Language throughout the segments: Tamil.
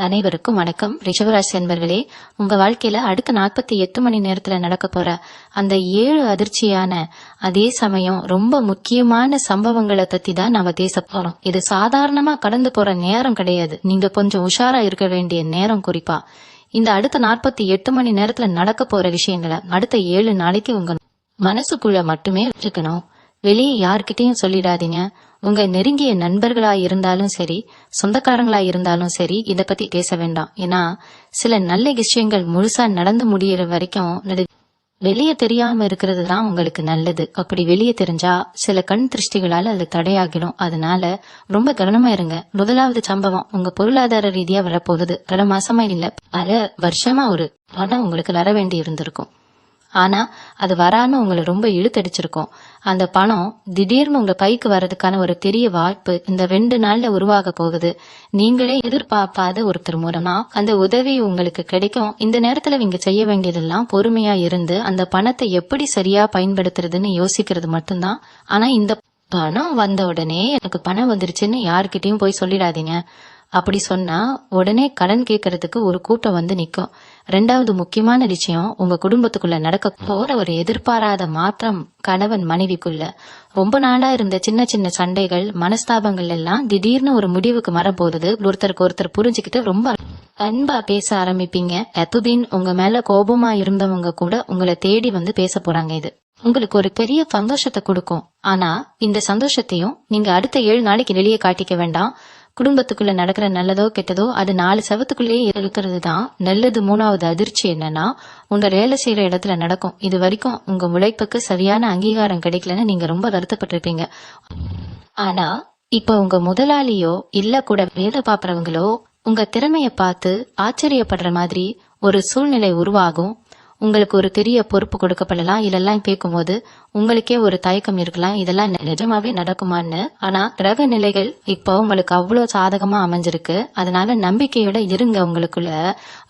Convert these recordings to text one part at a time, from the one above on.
அனைவருக்கும் வணக்கம். ரிஷபராசி அன்பர்களே, உங்க வாழ்க்கையில அடுத்த 48 மணி நேரத்துல நடக்க போற அந்த 7 அதிர்ச்சியான அதே சமயம் ரொம்ப முக்கியமான சம்பவங்களை பத்தி தான் நாம பேச போறோம். இது சாதாரணமா கடந்து போற நேரம் கிடையாது. நீங்க கொஞ்சம் உஷாரா இருக்க வேண்டிய நேரம். குறிப்பா இந்த அடுத்த 48 மணி நேரத்துல நடக்க போற விஷயங்களை அடுத்த 7 நாளைக்கு உங்க மனசுக்குள்ள மட்டுமே வச்சுக்கணும். வெளியே யார்கிட்டயும் சொல்லிடாதீங்க. உங்க நெருங்கிய நண்பர்களா இருந்தாலும் சரி, சொந்தக்காரங்களா இருந்தாலும் சரி, இத பத்தி பேச வேண்டாம். ஏன்னா சில நல்ல விஷயங்கள் முழுசா நடந்து முடியற வரைக்கும் வெளியே தெரியாம இருக்கிறது தான் உங்களுக்கு நல்லது. அப்படி வெளியே தெரிஞ்சா சில கண் திருஷ்டிகளால அது தடையாகிடும். அதனால ரொம்ப கவனமா இருங்க. முதலாவது சம்பவம் உங்க பொருளாதார ரீதியா வரப்போகுது. பல மாசமா இல்ல, பல வருஷமா ஒரு பணம் உங்களுக்கு வர வேண்டி இருந்திருக்கும். ஆனா அது வராம உங்களை ரொம்ப இழுத்தடிச்சிருக்கும். அந்த பணம் திடீர்னு உங்க கைக்கு வர்றதுக்கான ஒரு பெரிய வாய்ப்பு இந்த 2 நாள்ல உருவாக போகுது. நீங்களே எதிர்பார்க்காத ஒருத்தர் மூலமா அந்த உதவி உங்களுக்கு கிடைக்கும். இந்த நேரத்துல நீங்க செய்ய வேண்டியதெல்லாம் பொறுமையா இருந்து அந்த பணத்தை எப்படி சரியா பயன்படுத்துறதுன்னு யோசிக்கிறது மட்டும்தான். ஆனா இந்த பணம் வந்த உடனே எனக்கு பணம் வந்துருச்சுன்னு யாருக்கிட்டையும் போய் சொல்லிடாதீங்க. அப்படி சொன்னா உடனே கடன் கேட்கறதுக்கு ஒரு கூட்டம் வந்து நிக்கும். 2வது முக்கியமான விஷயம், உங்க குடும்பத்துக்குள்ள நடக்க போற ஒரு எதிர்பாராத மாற்றம். கணவன் மனைவிக்குள்ள ரொம்ப நாளா இருந்த சின்ன சின்ன சண்டைகள், மனஸ்தாபங்கள் எல்லாம் திடீர்னு ஒரு முடிவுக்கு வரப்போகுது. ஒருத்தருக்கு ஒருத்தர் புரிஞ்சுக்கிட்டு ரொம்ப அன்பா பேச ஆரம்பிப்பீங்க. எத்துதின் உங்க மேல கோபமா இருந்தவங்க கூட உங்களை தேடி வந்து பேச போறாங்க. இது உங்களுக்கு ஒரு பெரிய சந்தோஷத்தை கொடுக்கும். ஆனா இந்த சந்தோஷத்தையும் நீங்க அடுத்த 7 நாளைக்கு வெளியே காட்டிக்க வேண்டாம். குடும்பத்துக்குள்ள நடக்கிற நல்லதோ கெட்டதோ அது 4 செவத்துக்குள்ளேயே இருக்கிறது தான் நல்லது. 3வது அதிர்ச்சி என்னன்னா, உங்க வேலை செய்யற இடத்துல நடக்கும். இது வரைக்கும் உங்க உழைப்புக்கு சரியான அங்கீகாரம் கிடைக்கலன்னு நீங்க ரொம்ப வருத்தப்பட்டிருப்பீங்க. ஆனா இப்ப உங்க முதலாளியோ இல்ல கூட வேலை பாக்குறவங்களோ உங்க திறமைய பார்த்து ஆச்சரியப்படுற மாதிரி ஒரு சூழ்நிலை உருவாகும். உங்களுக்கு ஒரு பெரிய பொறுப்பு கொடுக்கப்படலாம். இதெல்லாம் கேட்கும் போது உங்களுக்கே ஒரு தயக்கம் இருக்கலாம், இதெல்லாம் நிஜமாவே நடக்குமான்னு. ஆனா கிரக நிலைகள் இப்போ உங்களுக்கு அவ்வளவு சாதகமா அமைஞ்சிருக்கு. அதனால நம்பிக்கையோட இருங்க. உங்களுக்குள்ள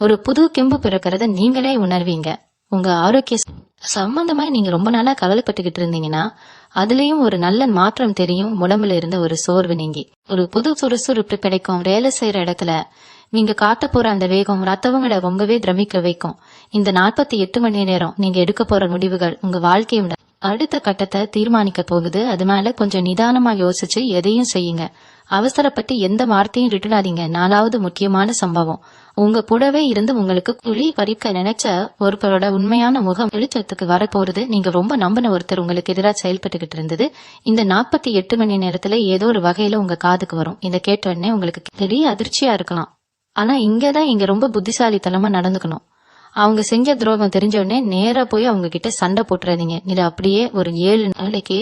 ஒரு புது கெம்பு பிறக்கிறத நீங்களே உணர்வீங்க. உங்க ஆரோக்கிய சம்பந்தமா நீங்க ரொம்ப நாளா கவலைப்பட்டுக்கிட்டு இருந்தீங்கன்னா அதுலயும் ஒரு நல்ல மாற்றம் தெரியும். உடம்புல இருந்த ஒரு சோர்வு நீங்கி ஒரு புது சுறுசுறுப்பு கிடைக்கும். வேலை செய்யற இடத்துல நீங்க காட்ட போற அந்த வேகம் மத்தவங்களை ரொம்பவே பிரமிக்க வைக்கும். இந்த 48 மணி நேரம் நீங்க எடுக்க போற முடிவுகள் உங்க வாழ்க்கையோட அடுத்த கட்டத்தை தீர்மானிக்க போகுது. அதனால கொஞ்சம் நிதானமா யோசிச்சு எதையும் செய்யுங்க. அவசரப்பட்டு எந்த வார்த்தையும் விட்டுடாதீங்க. 4வது முக்கியமான சம்பவம், உங்க கூடவே இருந்து உங்களுக்கு குழி பறிக்க நினைச்ச ஒருவரோட உண்மையான முகம் வெளிச்சத்துக்கு வரப்போறது. நீங்க ரொம்ப நம்பின ஒருத்தர் உங்களுக்கு எதிராக செயல்பட்டுக்கிட்டு இருந்தது. இந்த 48 மணி நேரத்துல ஏதோ ஒரு வகையில உங்க காதுக்கு வரும். இதை கேட்ட உடனே உங்களுக்கு பெரிய அதிர்ச்சியா இருக்கலாம். ஆனா இங்க ரொம்ப புத்திசாலித்தனமா நடந்துக்கணும். அவங்க செஞ்ச துரோகம் தெரிஞ்ச உடனே நேரா போய் அவங்க கிட்ட சண்டை போட்டுறாதீங்க. இது அப்படியே ஒரு 7 நாளைக்கு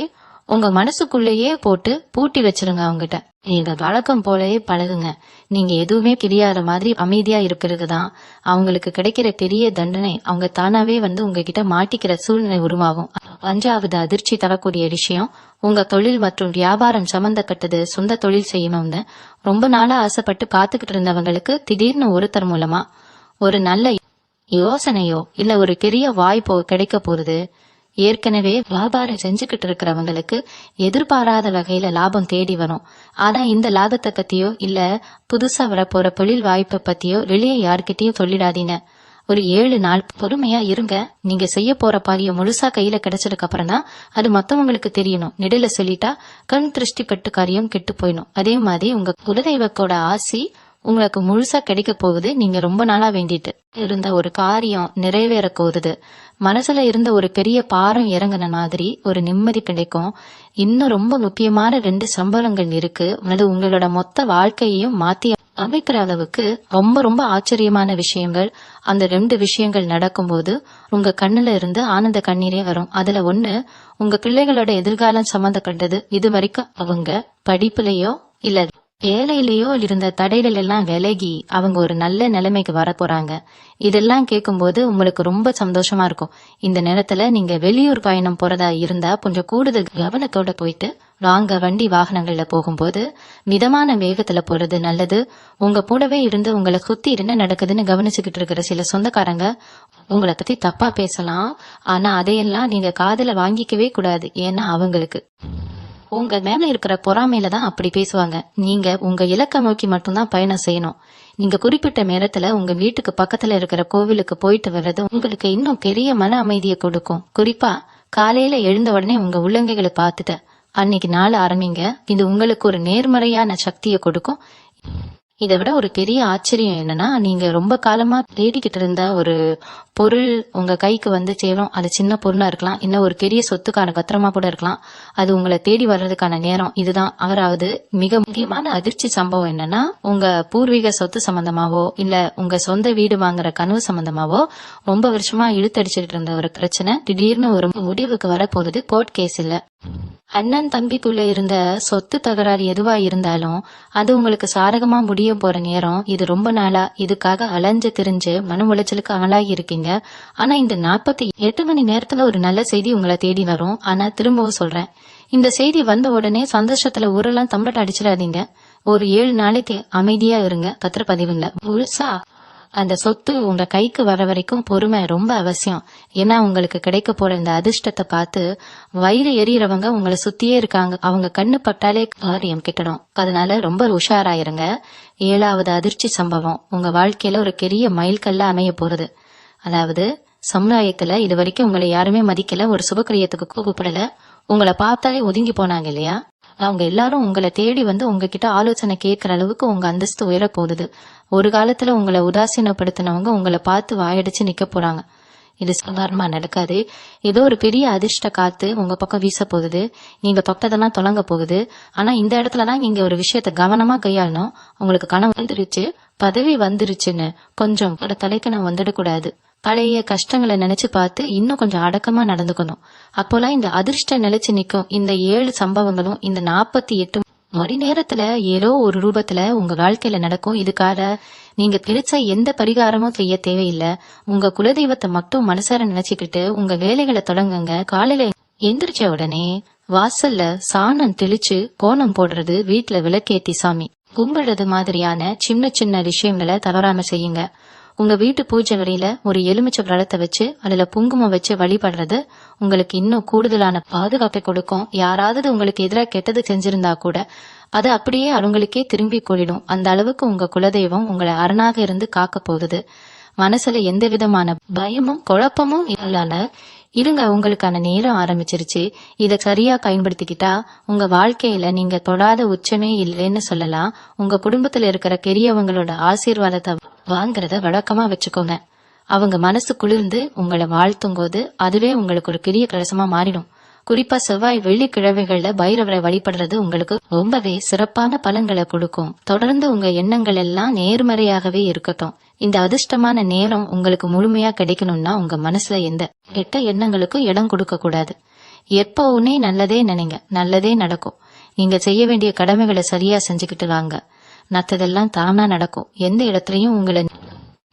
உங்க மனசுக்குள்ளேயே போட்டு பூட்டி வச்சிருங்க. அவங்ககிட்ட நீங்க வழக்கம் போலயே பழகுங்க. நீங்க எதுவுமே தெரியாத மாதிரி அமைதியா இருக்கிறது தான் அவங்களுக்கு கிடைக்கிற பெரிய தண்டனை. அவங்க தானாவே வந்து உங்ககிட்ட மாட்டிக்கிற சூழ்நிலை உருவாகும். 5வது அதிர்ச்சி தரக்கூடிய விஷயம், உங்க தொழில் மற்றும் வியாபாரம் சம்பந்தப்பட்டது. சொந்த தொழில் செய்யணும்னு ரொம்ப நாளா ஆசைப்பட்டு காத்துக்கிட்டு இருந்தவங்களுக்கு திடீர்னு ஒருத்தர் மூலமா ஒரு நல்ல யோசனையோ இல்ல ஒரு பெரிய வாய்ப்போ கிடைக்க போகுது. ஏற்கனவே வியாபாரம் செஞ்சுக்கிட்டு இருக்கிறவங்களுக்கு எதிர்பாராத வகையில லாபம் தேடி வரும். ஆனா இந்த லாபத்தை பத்தியோ இல்ல புதுசா வரப்போற தொழில் வாய்ப்பை பத்தியோ வெளியே யார்கிட்டயும் சொல்லிடாதீங்க. ஒரு 7 நாள் பொறுமையா இருங்க. நீங்க செய்ய போற பாரியம் முழுசா கையில கிடைச்சதுக்கு அப்புறம் தான் அது மத்தவங்களுக்கு தெரியணும். நெடுல சொல்லிட்டா கண் திருஷ்டி பட்டு காரியம் கெட்டு போயிடும். அதே மாதிரி உங்க குலதெய்வத்தோட ஆசி உங்களுக்கு முழுசா கிடைக்க போகுது. நீங்க ரொம்ப நாளா வேண்டிட்டு இருந்த ஒரு காரியம் நிறைவேற போகுது. மனசுல இருந்த ஒரு பெரிய பாரம் இறங்கின மாதிரி ஒரு நிம்மதி கிடைக்கும். இன்னும் ரொம்ப முக்கியமான 2 சம்பவங்கள் இருக்கு. அது உங்களோட மொத்த வாழ்க்கையையும் மாத்தி அமைக்கிற அளவுக்கு ரொம்ப ரொம்ப ஆச்சரியமான விஷயங்கள். அந்த 2 விஷயங்கள் நடக்கும்போது உங்க கண்ணுல இருந்து ஆனந்த கண்ணீரே வரும். அதுல ஒண்ணு, உங்க பிள்ளைகளோட எதிர்காலம் சம்பந்தப்பட்டது. இது வரைக்கும் அவங்க படிப்புலயோ இல்ல வேலையிலயோ இருந்த தடைகள் எல்லாம் விலகி அவங்க ஒரு நல்ல நிலைமைக்கு வர போறாங்க. இதெல்லாம் கேட்கும்போது உங்களுக்கு ரொம்ப சந்தோஷமா இருக்கும். இந்த நேரத்துல நீங்க வெளியூர் பயணம் போறதா இருந்தா கொஞ்சம் கூடுதல் கவனத்தோட போயிட்டு வாங்க. வண்டி வாகனங்கள்ல போகும்போது மிதமான வேகத்துல போறது நல்லது. உங்க கூடவே இருந்து உங்களை சுத்தி என்ன நடக்குதுன்னு கவனிச்சுக்கிட்டு இருக்கிற சில சொந்தக்காரங்க உங்களை பத்தி தப்பா பேசலாம். ஆனா அதையெல்லாம் நீங்க காதுல வாங்கிக்கவே கூடாது. ஏன்னா அவங்களுக்கு உங்க மேல இருக்கிற பொறாமையில தான் அப்படி பேசுவாங்க. நீங்க உங்க இலக்க நோக்கி மட்டும்தான் பயணம் செய்யணும். நீங்க குறிப்பிட்ட நேரத்துல உங்க வீட்டுக்கு பக்கத்துல இருக்கிற கோவிலுக்கு போயிட்டு வர்றது உங்களுக்கு இன்னும் பெரிய மன அமைதியை கொடுக்கும். குறிப்பா காலையில எழுந்த உடனே உங்க உள்ளங்கைகளை பார்த்துட்டு அன்னைக்கு நாள் ஆரம்பிங்க. இது உங்களுக்கு ஒரு நேர்மறையான சக்தியை கொடுக்கும். இதை விட ஒரு பெரிய ஆச்சரியம் என்னன்னா, நீங்க ரொம்ப காலமா தேடிக்கிட்டு இருந்த ஒரு பொருள் உங்க கைக்கு வந்து சேரும். அது சின்ன பொருளா இருக்கலாம், இன்னும் ஒரு பெரிய சொத்துக்கான பத்திரமா கூட இருக்கலாம். அது உங்களை தேடி வர்றதுக்கான நேரம் இதுதான். அவராவது மிக முக்கியமான அதிர்ச்சி சம்பவம் என்னன்னா, உங்க பூர்வீக சொத்து சம்பந்தமாவோ இல்ல உங்க சொந்த வீடு வாங்குற கனவு சம்பந்தமாவோ ரொம்ப வருஷமா இழுத்தடிச்சிட்டு இருந்த ஒரு பிரச்சனை திடீர்னு ஒரு முடிவுக்கு வரப்போகுது. கோர்ட் கேஸ் இல்ல, அண்ணன் தம்பிக்குள்ள இருந்த சொத்து தகராறு எதுவா இருந்தாலும் அது உங்களுக்கு சாதகமா முடிய போற நேரம் இது. ரொம்ப நாளா இதுக்காக அலைஞ்சு திரிஞ்சு மன உளைச்சலுக்கு ஆளாகி இருக்கீங்க. ஆனா இந்த 48 மணி நேரத்துல ஒரு நல்ல செய்தி உங்களை தேடி வரும். ஆனா திரும்பவும் சொல்றேன், இந்த செய்தி வந்த உடனே சந்தோஷத்துல ஊரெல்லாம் தம்பட்ட அடிச்சிடாதீங்க. ஒரு 7 நாளைக்கு அமைதியா இருங்க. கத்திர பதிவுல முழுசா அந்த சொத்து உங்க கைக்கு வர வரைக்கும் பொறுமை ரொம்ப அவசியம். ஏன்னா உங்களுக்கு கிடைக்க போற இந்த அதிர்ஷ்டத்தை பார்த்து வயிறு எரியறவங்க உங்களை சுத்தியே இருக்காங்க. அவங்க கண்ணு பட்டாலே காரியம் கிட்டணும். அதனால ரொம்ப உஷாராயிருங்க. 7வது அதிர்ச்சி சம்பவம் உங்க வாழ்க்கையில ஒரு பெரிய மைல்கல்ல அமைய போறது. அதாவது சமுதாயத்துல இது வரைக்கும் உங்களை யாருமே மதிக்கல, ஒரு சுபகிரியத்துக்கு கூப்பிடல, உங்களை பார்த்தாலே ஒதுங்கி போனாங்க இல்லையா? அவங்க எல்லாரும் உங்களை தேடி வந்து உங்ககிட்ட ஆலோசனை கேட்கிற அளவுக்கு உங்க அந்தஸ்து உயர போகுது. ஒரு காலத்துல உங்களை உதாசீனப்படுத்தினவங்க உங்களை பார்த்து வாயடிச்சு நிக்க போறாங்க. இது சாதாரணமா நடக்காது. ஏதோ ஒரு பெரிய அதிர்ஷ்ட காத்து உங்க பக்கம் வீச போகுது. நீங்க தொட்டதெல்லாம் தொடங்க போகுது. ஆனா இந்த இடத்துலதான் நீங்க ஒரு விஷயத்த கவனமா கையாளணும். உங்களுக்கு கனவு வந்துருச்சு, பதவி வந்துருச்சுன்னு கொஞ்சம் தலைக்கணம் வந்துடக்கூடாது. பழைய கஷ்டங்களை நினைச்சு பார்த்து இன்னும் கொஞ்சம் அடக்கமா நடந்துக்கணும். அப்போலாம் இந்த அதிர்ஷ்டம் நிலைச்சு நிக்கும். இந்த 7 சம்பவங்களும் இந்த 48 மணி நேரத்துல ஏதோ ஒரு ரூபத்துல உங்க வாழ்க்கையில நடக்கும். இதுக்காக நீங்க பெருசா எந்த பரிகாரமும் செய்ய தேவையில்லை. உங்க குலதெய்வத்தை மட்டும் மனசார நினைச்சுக்கிட்டு உங்க வேலைகளை தொடங்குங்க. காலையில எந்திரிச்ச உடனே வாசல்ல சாணம் தெளிச்சு கோலம் போடுறது, வீட்டுல விளக்கேத்தி சாமி கும்பிடுறது மாதிரியான சின்ன சின்ன விஷயங்களை தவறாம செய்யுங்க. உங்க வீட்டு பூஜை வரையில ஒரு எலுமிச்சை பழத்தை வச்சு அதுல குங்குமம் வச்சு வழிபடுறது உங்களுக்கு இன்னும் கூடுதலான பாதுகாப்பை கொடுக்கும். யாராவது உங்களுக்கு எதிராக கெட்டது செஞ்சிருந்தா கூட அது அப்படியே அவங்களுக்கே திரும்பி கொள்ளிடும். அந்த அளவுக்கு உங்க குலதெய்வம் உங்களை அரணாக இருந்து காக்க போகுது. மனசுல எந்த விதமான பயமும் குழப்பமும் இல்லாத இருங்க. உங்களுக்கான நேரம் ஆரம்பிச்சிருச்சு. இத சரியா பயன்படுத்திக்கிட்டா உங்க வாழ்க்கையில நீங்க தொடாத உச்சமே இல்லைன்னு சொல்லலாம். உங்க குடும்பத்துல இருக்கிற பெரியவங்களோட ஆசீர்வாதத்தை வாங்குறத வழக்கமா வச்சுக்கோங்க. அவங்க மனசு குளிர்ந்து உங்களை வாழ்த்தும் போது அதுவே உங்களுக்கு ஒரு பெரிய கலசமா மாறிடும். குறிப்பா செவ்வாய் வெள்ளிக்கிழமைகள்ல பைரவரை வழிபடுறது உங்களுக்கு ரொம்பவே சிறப்பான பலன்களை கொடுக்கும். தொடர்ந்து உங்க எண்ணங்கள் எல்லாம் நேர்மறையாகவே இருக்கட்டும். இந்த அதிர்ஷ்டமான நேரம் உங்களுக்கு முழுமையா கிடைக்கணும்னா உங்க மனசுல எந்த கெட்ட எண்ணங்களுக்கும் இடம் கொடுக்க கூடாது. எப்பவுமே நல்லதே நினைங்க, நல்லதே நடக்கும். நீங்க செய்ய வேண்டிய கடமைகளை சரியா செஞ்சுக்கிட்டு வாங்க. மத்ததெல்லாம் தானா நடக்கும். எந்த இடத்துலயும் உங்களை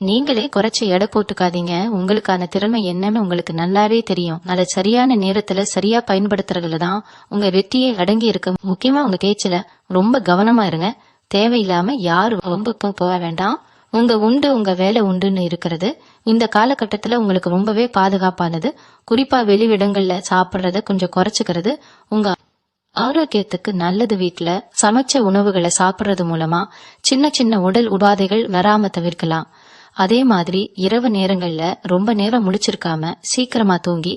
நீங்களே குறைச்சி எடை போட்டுக்காதீங்க. உங்களுக்கான திறமை என்னன்னு உங்களுக்கு நல்லாவே தெரியும். அதை சரியான நேரத்துல சரியா பயன்படுத்துறதுலதான் உங்க வெற்றியை அடங்கி இருக்க. முக்கியமா உங்க பேச்சுல ரொம்ப கவனமா இருங்க. தேவையில்லாம யாரு ரொம்பக்கும் போக வேண்டாம். உங்க உண்டு உங்க வேலை உண்டுன்னு இருக்கிறது இந்த காலகட்டத்துல உங்களுக்கு ரொம்பவே பாதுகாப்பானது. குறிப்பா வெளிவிடங்கள்ல சாப்பிடுறத கொஞ்சம் குறைச்சுக்கிறது உங்க ஆரோக்கியத்துக்கு நல்லது. வீட்டுல சமைச்ச உணவுகளை சாப்பிடுறது மூலமா சின்ன சின்ன உடல் உபாதைகள் வராம தவிர்க்கலாம். அதே மாதிரி இரவு நேரங்கள்ல ரொம்ப நேரம் முழிச்சிருக்காம சீக்கிரமா தூங்கி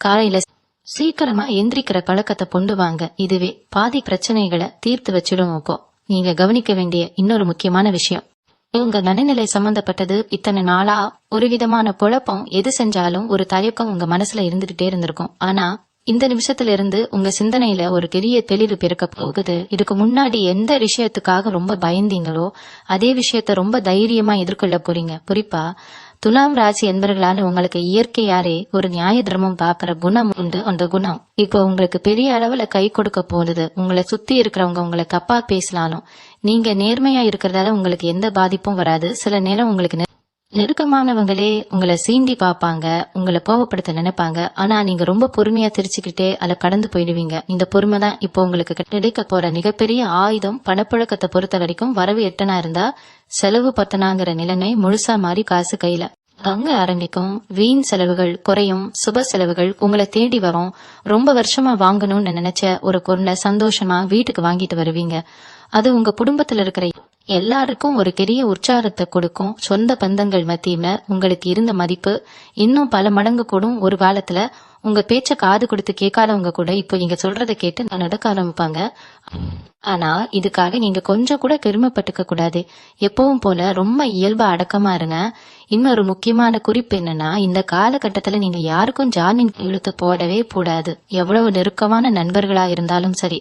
காலையில சீக்கிரமா எந்திரிக்கிற பழக்கத்தை கொண்டு வாங்க. இதுவே பாதி பிரச்சனைகளை தீர்த்து வச்சிடும். நீங்க கவனிக்க வேண்டிய இன்னொரு முக்கியமான விஷயம், உங்க மனநிலை சம்பந்தப்பட்டது. இத்தனை நாளா ஒரு விதமான குழப்பம், எது செஞ்சாலும் ஒரு தயக்கம் உங்க மனசுல இருந்துகிட்டே இருந்திருக்கும். ஆனா இந்த நிமிஷத்துல இருந்து உங்க சிந்தனையில ஒரு பெரிய தெளிவு பிறக்க போகுது. இதுக்கு முன்னாடி எந்த விஷயத்துக்காக ரொம்ப பயந்தீங்களோ அதே விஷயத்த ரொம்ப தைரியமா எதிர்கொள்ள போறீங்க. குறிப்பா துலாம் ராசி என்பவர்களான உங்களுக்கு இயற்கையாரே ஒரு நியாய தர்மம் பாக்குற குணம் உண்டு. அந்த குணம் இப்போ உங்களுக்கு பெரிய அளவுல கை கொடுக்க போகுது. உங்களை சுத்தி இருக்கிறவங்க உங்களை தப்பா பேசலாலும் நீங்க நேர்மையா இருக்கிறதால உங்களுக்கு எந்த பாதிப்பும் வராது. சில நேரம் உங்களுக்கு நெருக்கமானவங்களே உங்களை சீண்டி பாப்பாங்க, உங்களை கோவப்படுத்த நினைப்பாங்க. ஆனா நீங்க ரொம்ப பொறுமையா சிரிச்சுக்கிட்டே அதை கடந்து போயிடுவீங்க. இந்த பொறுமை தான் இப்போ உங்களுக்கு கிடைக்க போற மிகப்பெரிய ஆயுதம். பணப்புழக்கத்தை பொறுத்த வரைக்கும் வரவு 8 இருந்தா செலவு 10 நிலைமை முழுசா மாறி காசு கையில தங்க ஆரம்பிக்கும். வீண் செலவுகள் குறையும். சுப செலவுகள் உங்களை தேடி வரும். ரொம்ப வருஷமா வாங்கணும்னு நினைச்ச ஒரு பொருளை சந்தோஷமா வீட்டுக்கு வாங்கிட்டு வருவீங்க. அது உங்க குடும்பத்துல இருக்கிற எல்லாருக்கும் ஒரு பெரிய உற்சாகத்தை கொடுக்கும். சொந்த பந்தங்கள் மத்தியில உங்களுக்கு இருந்த மதிப்பு இன்னும் பல மடங்கு கூடும். ஒரு காலத்துல உங்க பேச்ச காது கொடுத்து கேட்காதவங்க கூட இப்போ நீங்க சொல்றதை கேட்டு நடக்க ஆரம்பிப்பாங்க. ஆனா இதுக்காக நீங்க கொஞ்சம் கூட பெருமைப்பட்டுக்க கூடாது. எப்பவும் போல ரொம்ப இயல்பா அடக்கமா இருங்க. இன்னொரு முக்கியமான குறிப்பு என்னன்னா, இந்த காலகட்டத்துல நீங்க யாருக்கும் ஜாமீன் இழுத்து போடவே கூடாது. எவ்வளவு நெருக்கமான நண்பர்களா இருந்தாலும் சரி,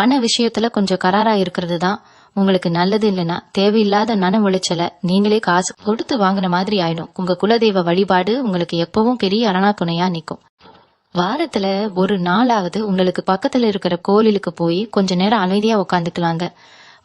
பண விஷயத்துல கொஞ்சம் கராரா இருக்கிறது தான் உங்களுக்கு நல்லது. இல்லைன்னா தேவையில்லாத மன உளைச்சல நீங்களே காசு கொடுத்து வாங்குற மாதிரி ஆயிடும். உங்க குலதெய்வ வழிபாடு உங்களுக்கு எப்பவும் பெரிய அரணா துணையா நிக்கும். வாரத்துல ஒரு நாளாவது உங்களுக்கு பக்கத்துல இருக்கிற கோயிலுக்கு போய் கொஞ்ச நேரம் அமைதியா உட்காந்துக்கலாங்க.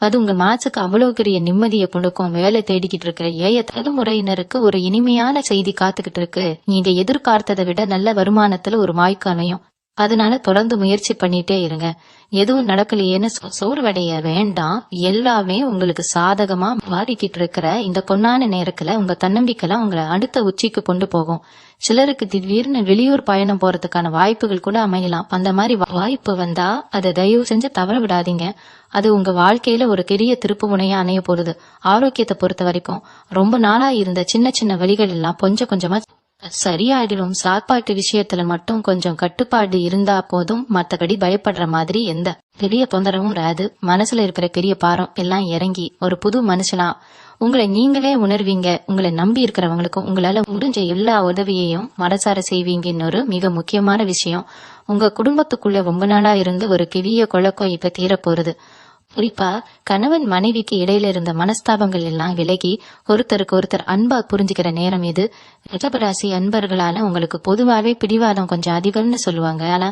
அது உங்க மனசுக்கு அவ்வளவு பெரிய நிம்மதியை கொடுக்கும். வேலை தேடிக்கிட்டு இருக்கிற ஏய தலைமுறையினருக்கு ஒரு இனிமையான செய்தி காத்துக்கிட்டு இருக்கு. நீங்க எதிர்பார்த்ததை விட நல்ல வருமானத்துல ஒரு வாய்ப்பு அமையும். அதனால தொடர்ந்து முயற்சி பண்ணிட்டே இருங்க. எதுவும் நடக்கலையேன்னு சோர்வடைய வேண்டாம். எல்லாமே உங்களுக்கு சாதகமா மாறிக்கிட்டு இருக்கிற இந்த பொன்னான நேரத்துல உங்க தன்னம்பிக்கைலாம் உங்களை அடுத்த உச்சிக்கு கொண்டு போகும். சிலருக்கு திடீர்னு வெளியூர் பயணம் போறதுக்கான வாய்ப்புகள் கூட அமையலாம். அந்த மாதிரி வாய்ப்பு வந்தா அதை தயவு செஞ்சு தவற விடாதீங்க. அது உங்க வாழ்க்கையில ஒரு பெரிய திருப்பு முனையா அமைய போகுது. ஆரோக்கியத்தை பொறுத்த வரைக்கும் ரொம்ப நாளா இருந்த சின்ன சின்ன வழிகள் எல்லாம் கொஞ்சம் கொஞ்சமா சரியாயிடும். சாப்பாட்டு விஷயத்துல மட்டும் கொஞ்சம் கட்டுப்பாடு இருந்தா போதும். மத்தபடி பயப்படுற மாதிரி எந்த பெரிய தொந்தரவும் வராது. மனசுல இருக்கிற பெரிய பாரம் எல்லாம் இறங்கி ஒரு புது மனுஷனா உங்களை நீங்களே உணர்வீங்க. உங்களை நம்பி இருக்கிறவங்களுக்கும் உங்களால முடிஞ்ச எல்லா உதவியையும் மனசார செய்வீங்கன்னு ஒரு மிக முக்கியமான விஷயம். உங்க குடும்பத்துக்குள்ள ரொம்ப நாளா இருந்து ஒரு பெரிய குழப்பம் இப்ப தீர போறது. குறிப்பா கணவன் மனைவிக்கு இடையில இருந்த மனஸ்தாபங்கள் எல்லாம் விலகி ஒருத்தருக்கு ஒருத்தர் அன்பா புரிஞ்சுக்கிற நேரம் இது. ரிஷபராசி அன்பர்களால உங்களுக்கு பொதுவாவே பிடிவாதம் கொஞ்சம் அதிகம்னு சொல்லுவாங்க. ஆனா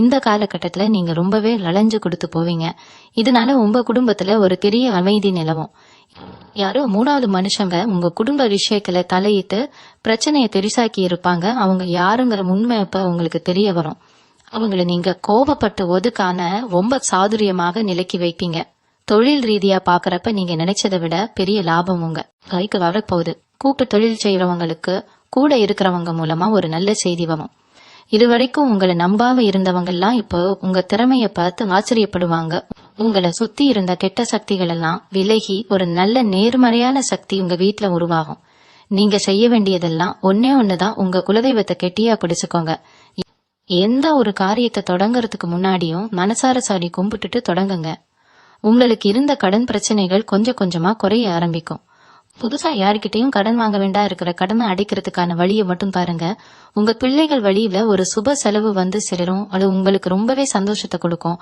இந்த காலகட்டத்துல நீங்க ரொம்பவே லளைஞ்சு கொடுத்து போவீங்க. இதனால உங்க குடும்பத்துல ஒரு பெரிய அமைதி நிலவும். யாரோ மூணாவது மனுஷங்க உங்க குடும்ப விஷயத்துல தலையிட்டு பிரச்சனையை பெருசாக்கி இருப்பாங்க. அவங்க யாருங்கிற உண்மை இப்ப உங்களுக்கு தெரிய வரும். அவங்களை நீங்க கோபப்பட்டு ஒதுக்கான ரொம்ப சாதுரியமாக நிலைக்கு வைப்பீங்க. தொழில் ரீதியா பாக்குறப்ப நீங்க நினைச்சதை விட பெரிய லாபம் உங்க கைக்கு வரப்போகுது. கூட்டு தொழில் செய்யறவங்களுக்கு கூட இருக்கிறவங்க மூலமா ஒரு நல்ல செய்தி வரும். இதுவரைக்கும் உங்களை நம்பாம இருந்தவங்க எல்லாம் இப்போ உங்க திறமைய பார்த்து ஆச்சரியப்படுவாங்க. உங்களை சுத்தி இருந்த கெட்ட சக்திகள் எல்லாம் விலகி ஒரு நல்ல நேர்மறையான சக்தி உங்க வீட்டுல உருவாகும். நீங்க செய்ய வேண்டியதெல்லாம் ஒன்னே ஒண்ணுதான். உங்க குலதெய்வத்தை கெட்டியா பிடிச்சுக்கோங்க. எந்த ஒரு காரியத்தை தொடங்கறதுக்கு முன்னாடியும் மனசார சாடி கும்பிட்டுட்டு தொடங்குங்க. உங்களுக்கு இருந்த கடன் பிரச்சனைகள் கொஞ்சம் கொஞ்சமா குறைய ஆரம்பிக்கும். புதுசா யாருக்கிட்டையும் கடன் வாங்க வேண்டாம். இருக்கிற கடனை அடைக்கிறதுக்கான வழியை மட்டும் பாருங்க. உங்க பிள்ளைகள் வழியில ஒரு சுப செலவு வந்து சேரும். அது உங்களுக்கு ரொம்பவே சந்தோஷத்தை கொடுக்கும்.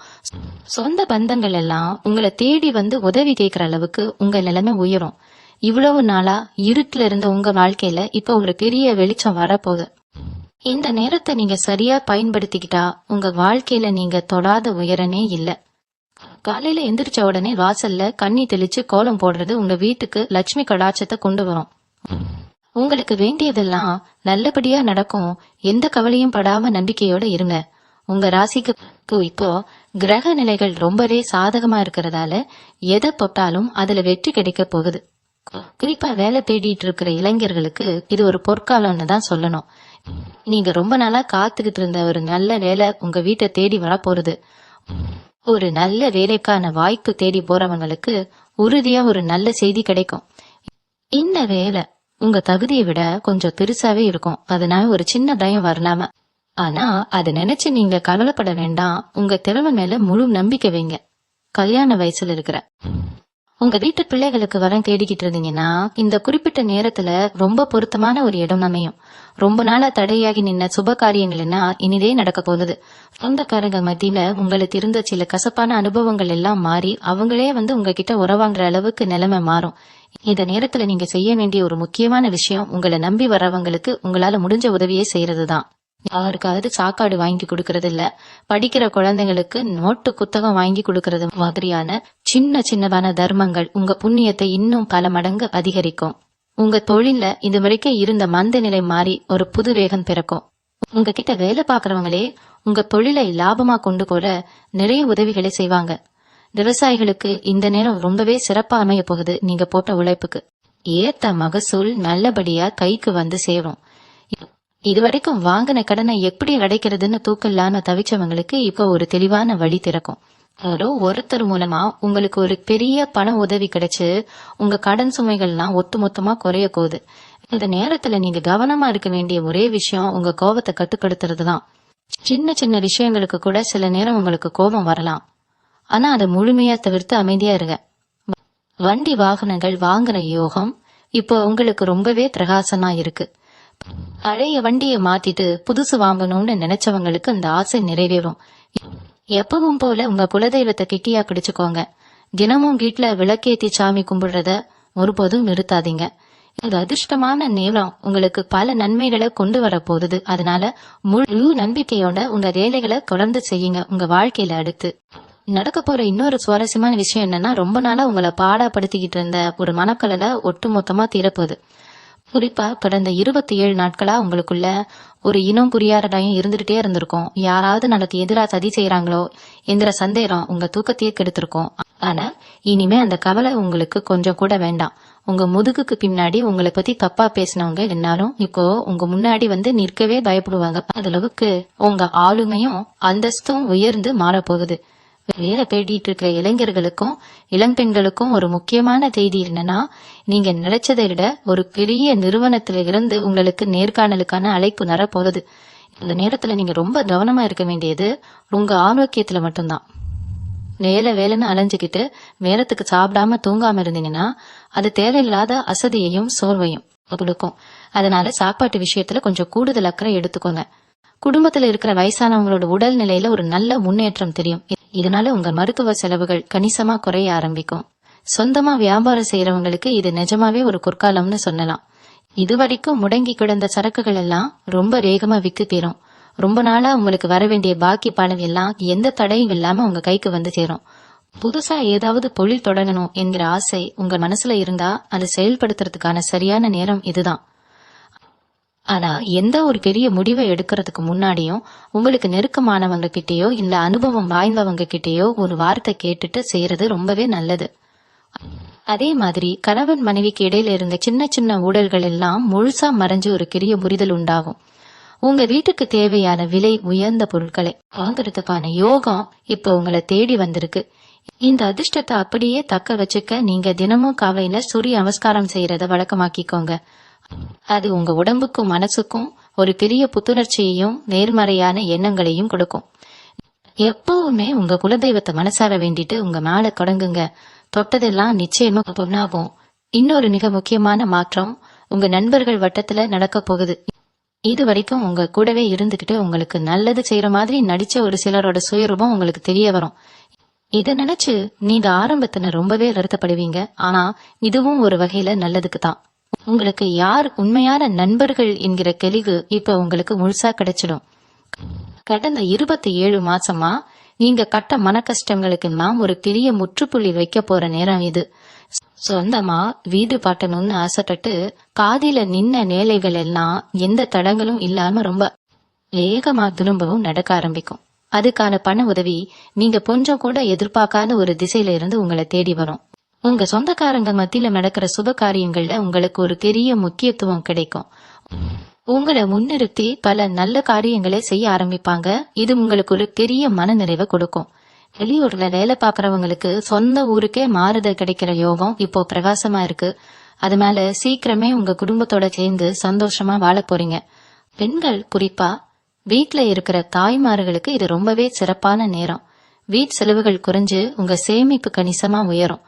சொந்த பந்தங்கள் எல்லாம் உங்களை தேடி வந்து உதவி கேட்கிற அளவுக்கு உங்க நிலைமை உயரும். இவ்வளவு நாளா இருட்டுல இருந்த உங்க வாழ்க்கையில இப்ப ஒரு பெரிய வெளிச்சம் வரப்போகுது. இந்த நேரத்தை நீங்க சரியா பயன்படுத்திக்கிட்டா உங்க வாழ்க்கையில நீங்க தொடாத உயரனே இல்ல. காலையில எந்திரிச்ச உடனே வாசல்ல கண்ணி தெளிச்சு கோலம் போடுறது உங்க வீட்டுக்கு லட்சுமி கடாட்சத்தை கொண்டு வரும். உங்களுக்கு வேண்டியதெல்லாம் நல்லபடியா நடக்கும். எந்த கவலையும் படாம நம்பிக்கையோட இருங்க. உங்க ராசிக்கு இப்போ கிரக நிலைகள் ரொம்பவே சாதகமா இருக்கிறதால எதை தொட்டாலும் அதுல வெற்றி கிடைக்க போகுது. குறிப்பா வேலை தேடிட்டு இருக்கிற இளைஞர்களுக்கு இது ஒரு பொற்காலம்னு தான் சொல்லணும். நீங்க ரொம்ப நாளா காத்துக்கிட்டு இருந்த ஒரு நல்ல வேலை உங்க வீட்டை தேடி வரப்போறது. ஒரு நல்ல வேலைக்கான வாய்ப்பு தேடி போறவங்களுக்கு உறுதியா ஒரு நல்ல செய்தி கிடைக்கும். இந்த வேலை உங்க தகுதியை விட கொஞ்சம் பெருசாவே இருக்கும். அதனால ஒரு சின்ன பயம் வரலாம. ஆனா அதை நினைச்சு நீங்க கவலைப்பட வேண்டாம். உங்க திறமை மேல முழு நம்பிக்கை வைங்க. கல்யாண வயசுல இருக்கிற உங்க வீட்டு பிள்ளைகளுக்கு வரம் தேடிக்கிட்டு இருந்தீங்கன்னா இந்த குறிப்பிட்ட நேரத்துல ரொம்ப பொருத்தமான ஒரு இடம் அமையும். ரொம்ப நாளா தடையாகி நின்ன சுப காரியங்கள் என்ன இனிதே நடக்க போகுது. சொந்தக்காரங்க மத்தியில உங்களுக்கு இருந்த சில கசப்பான அனுபவங்கள் எல்லாம் மாறி அவங்களே வந்து உங்ககிட்ட உறவாங்குற அளவுக்கு நிலைமை மாறும். இந்த நேரத்துல நீங்க செய்ய வேண்டிய ஒரு முக்கியமான விஷயம், உங்களை நம்பி வர்றவங்களுக்கு உங்களால முடிஞ்ச உதவியே செய்யறதுதான். யாருக்காவது சாக்காடு வாங்கி கொடுக்கறது இல்ல. படிக்கிற குழந்தைங்களுக்கு நோட்டு புத்தகம் வாங்கி கொடுக்கறது மாதிரியான சின்ன சின்னதான தர்மங்கள் உங்க புண்ணியத்தை இன்னும் பல மடங்கு அதிகரிக்கும். உங்க தொழில இதுவரைக்கும் இருந்த மந்த நிலை மாறி ஒரு புது வேகம் பிறக்கும். உங்ககிட்ட வேலை பாக்குறவங்களே உங்க தொழிலை லாபமா கொண்டு போற நிறைய உதவிகளை செய்வாங்க. விவசாயிகளுக்கு இந்த நேரம் ரொம்பவே சிறப்பா அமைய போகுது. நீங்க போட்ட உழைப்புக்கு ஏத்த மகசூல் நல்லபடியா கைக்கு வந்து சேரும். இதுவரைக்கும் வாங்கின கடனை எப்படி அடைக்கிறதுன்னு தூக்கலான தவிச்சவங்களுக்கு இப்ப ஒரு தெளிவான வழி திறக்கும். யாரோ ஒருத்தர் மூலமா உங்களுக்கு ஒரு பெரிய பண உதவி கிடைச்சு உங்க கடன் சுமைகள்லாம் ஒட்டுமொத்தமா குறைய போகுது. இந்த நேரத்துல நீங்க கவனமா இருக்க வேண்டிய ஒரே விஷயம் உங்க கோபத்தை கட்டுப்படுத்துறதுதான். சின்ன சின்ன விஷயங்களுக்கு கூட சில நேரம் உங்களுக்கு கோபம் வரலாம். ஆனா அதை முழுமையா தவிர்த்து அமைதியா இருங்க. வண்டி வாகனங்கள் வாங்குற யோகம் இப்போ உங்களுக்கு ரொம்பவே பிரகாசமா இருக்கு. பழைய வண்டியை மாத்திட்டு புதுசு வாங்கணும்னு நினைச்சவங்களுக்கு அந்த ஆசை நிறைவேறும். எப்பவும் போல உங்க குலதெய்வத்தை கிட்டியா பிடிச்சுக்கோங்க. தினமும் வீட்டுல விளக்கேத்தி சாமி கும்பிடுறத ஒருபோதும் நிறுத்தாதீங்க. இது அதிர்ஷ்டமான நேரம் உங்களுக்கு பல நன்மைகளை கொண்டு வர போகுது. அதனால முழு நம்பிக்கையோட உங்க வேலைகளை தொடர்ந்து செய்யுங்க. உங்க வாழ்க்கையில அடுத்து நடக்க போற இன்னொரு சுவாரஸ்யமான விஷயம் என்னன்னா, ரொம்ப நாளா உங்களை பாடாப்படுத்திக்கிட்டு இருந்த ஒரு மனக்கலலை ஒட்டுமொத்தமா தீரப்போகுது. குறிப்பா கடந்த 27 நாட்களா உங்களுக்குள்ள ஒரு இனம் புரியாதடையும் இருந்துகிட்டே இருந்திருக்கும். யாராவது நமக்கு எதிரா சதி செய்யறாங்களோ என்கிற சந்தேகம் உங்க தூக்கத்தையே கெடுத்திருக்கும். ஆனா இனிமே அந்த கவலை உங்களுக்கு கொஞ்சம் கூட வேண்டாம். உங்க முதுகுக்கு பின்னாடி உங்களை பத்தி தப்பா பேசினவங்க எல்லாரும் இப்போ உங்க முன்னாடி வந்து நிற்கவே பயப்படுவாங்க. அந்த அளவுக்கு உங்க ஆளுமையும் அந்தஸ்தும் உயர்ந்து மாறப்போகுது. வேலை தேடிட்டு இருக்கிற இளைஞர்களுக்கும் இளம்பெண்களுக்கும் ஒரு முக்கியமான செய்தி என்னன்னா, நீங்க நினைச்சதை விட ஒரு பெரிய நிறுவனத்தில இருந்து உங்களுக்கு நேர்காணலுக்கான அழைப்பு வரப்போகுது. இந்த நேரத்துல நீங்க ரொம்ப கவனமா இருக்க வேண்டியது உங்க ஆரோக்கியத்துல மட்டும்தான். வேலைன்னு அலைஞ்சுக்கிட்டு நேரத்துக்கு சாப்பிடாம தூங்காம இருந்தீங்கன்னா அது தேவையில்லாத அசதியையும் சோர்வையும் கொடுக்கும். அதனால சாப்பாட்டு விஷயத்துல கொஞ்சம் கூடுதல் அக்கறை எடுத்துக்கோங்க. குடும்பத்துல இருக்கிற வயசானவங்களோட உடல் நிலையில ஒரு நல்ல முன்னேற்றம் தெரியும். இதனால உங்க மருத்துவ செலவுகள் கணிசமா குறைய ஆரம்பிக்கும். சொந்தமா வியாபாரம் செய்யறவங்களுக்கு இது நிஜமாவே ஒரு பொற்காலம்னு சொல்லலாம். இதுவரைக்கும் முடங்கி கிடந்த சரக்குகள் எல்லாம் ரொம்ப வேகமா விக்கு தீரும். ரொம்ப நாளா உங்களுக்கு வர வேண்டிய பாக்கி பணம் எல்லாம் எந்த தடையும் இல்லாம உங்க கைக்கு வந்து சேரும். புதுசா ஏதாவது தொழில் தொடங்கணும் என்கிற ஆசை உங்க மனசுல இருந்தா அதை செயல்படுத்துறதுக்கான சரியான நேரம் இதுதான். ஆனா எந்த ஒரு பெரிய முடிவை எடுக்கிறதுக்கு முன்னாடியும் உங்களுக்கு நெருக்கமானவங்க கிட்டேயோ இல்ல அனுபவம் வாய்ந்தவங்க கிட்டேயோ ஒரு வார்த்தை கேட்டுட்டு செய்யறது ரொம்பவே நல்லது. அதே மாதிரி கணவன் மனைவிக்கு இடையில இருந்த சின்ன சின்ன ஊழல்கள் எல்லாம் முழுசா மறைஞ்சு ஒரு பெரிய புரிதல் உண்டாகும். உங்க வீட்டுக்கு தேவையான விலை உயர்ந்த பொருட்களை வாங்குறதுக்கான யோகம் இப்ப உங்களை தேடி வந்திருக்கு. இந்த அதிர்ஷ்டத்தை அப்படியே தக்க வச்சுக்க நீங்க தினமும் காலையில சூரிய நமஸ்காரம் செய்யறத வழக்கமாக்கிக்கோங்க. அது உங்க உடம்புக்கும் மனசுக்கும் ஒரு பெரிய புத்துணர்ச்சியையும் நேர்மறையான எண்ணங்களையும் கொடுக்கும். எப்பவுமே உங்க குலதெய்வத்தை மனசார வேண்டிட்டு உங்க மேல தொடங்குங்க. தொட்டதெல்லாம் நிச்சயமா பொண்ணாகும். இன்னொரு மிக முக்கியமான மாற்றம் உங்க நண்பர்கள் வட்டத்துல நடக்க போகுது. இது வரைக்கும் உங்க கூடவே இருந்துகிட்டு உங்களுக்கு நல்லது செய்யற மாதிரி நடிச்ச ஒரு சிலரோட சுயரூபம் உங்களுக்கு தெரிய வரும். இத நினைச்சு நீங்க ஆரம்பத்துல ரொம்பவே வருத்தப்படுவீங்க. ஆனா இதுவும் ஒரு வகையில நல்லதுக்கு தான். உங்களுக்கு யார் உண்மையான நண்பர்கள் என்கிற தெளிவு இப்ப உங்களுக்கு முழுசா கிடைச்சிடும். கடந்த 27 மாசமா நீங்க கட்ட மன கஷ்டங்களுக்கு எல்லாம் ஒரு பெரிய முற்றுப்புள்ளி வைக்க போற நேரம் இது. சொந்தமா வீடு பாட்டணும்னு ஆசைப்பட்டு காதில நின்ன நேலைகள் எல்லாம் எந்த தடங்களும் இல்லாம ரொம்ப வேகமா திரும்பவும் நடக்க ஆரம்பிக்கும். அதுக்கான பண உதவி நீங்க கொஞ்சம் கூட எதிர்பார்க்காத ஒரு திசையில இருந்து உங்களை தேடி வரும். உங்க சொந்தக்காரங்க மத்தியில நடக்கிற சுப காரியங்கள்ல உங்களுக்கு ஒரு பெரிய முக்கியத்துவம் கிடைக்கும். உங்களை முன்னிறுத்தி பல நல்ல காரியங்களை செய்ய ஆரம்பிப்பாங்க. இது உங்களுக்கு ஒரு பெரிய மன நிறைவை கொடுக்கும். வெளியூர்ல வேலை பாக்குறவங்களுக்கு சொந்த ஊருக்கே மாறுதல் கிடைக்கிற யோகம் இப்போ பிரகாசமா இருக்கு. அது மேல சீக்கிரமே உங்க குடும்பத்தோட சேர்ந்து சந்தோஷமா வாழ போறீங்க. பெண்கள் குறிப்பா வீட்டுல இருக்கிற தாய்மார்களுக்கு இது ரொம்பவே சிறப்பான நேரம். வீட்டு செலவுகள் குறைஞ்சு உங்க சேமிப்பு கணிசமா உயரும்.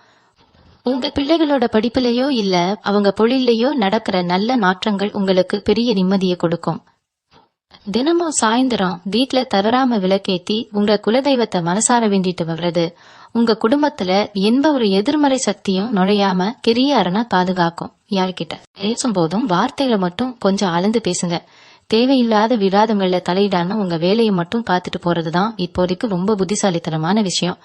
உங்க பிள்ளைகளோட படிப்புலயோ இல்ல அவங்க தொழிலையோ நடக்கிற நல்ல மாற்றங்கள் உங்களுக்கு பெரிய நிம்மதியை கொடுக்கும். தினமும் சாயந்தரம் வீட்டுல தவறாம விளக்கேத்தி உங்க குலதெய்வத்தை மனசார வேண்டிட்டு வர்றது உங்க குடும்பத்துல எந்த ஒரு எதிர்மறை சக்தியும் நுழையாம பெரிய அரணா பாதுகாக்கும். யார்கிட்ட பேசும்போதும் வார்த்தைகளை மட்டும் கொஞ்சம் அளந்து பேசுங்க. தேவையில்லாத விவாதங்கள்ல தலையிடாம உங்க வேலையை மட்டும் பார்த்துட்டு போறதுதான் இப்போதைக்கு ரொம்ப புத்திசாலித்தனமான விஷயம்.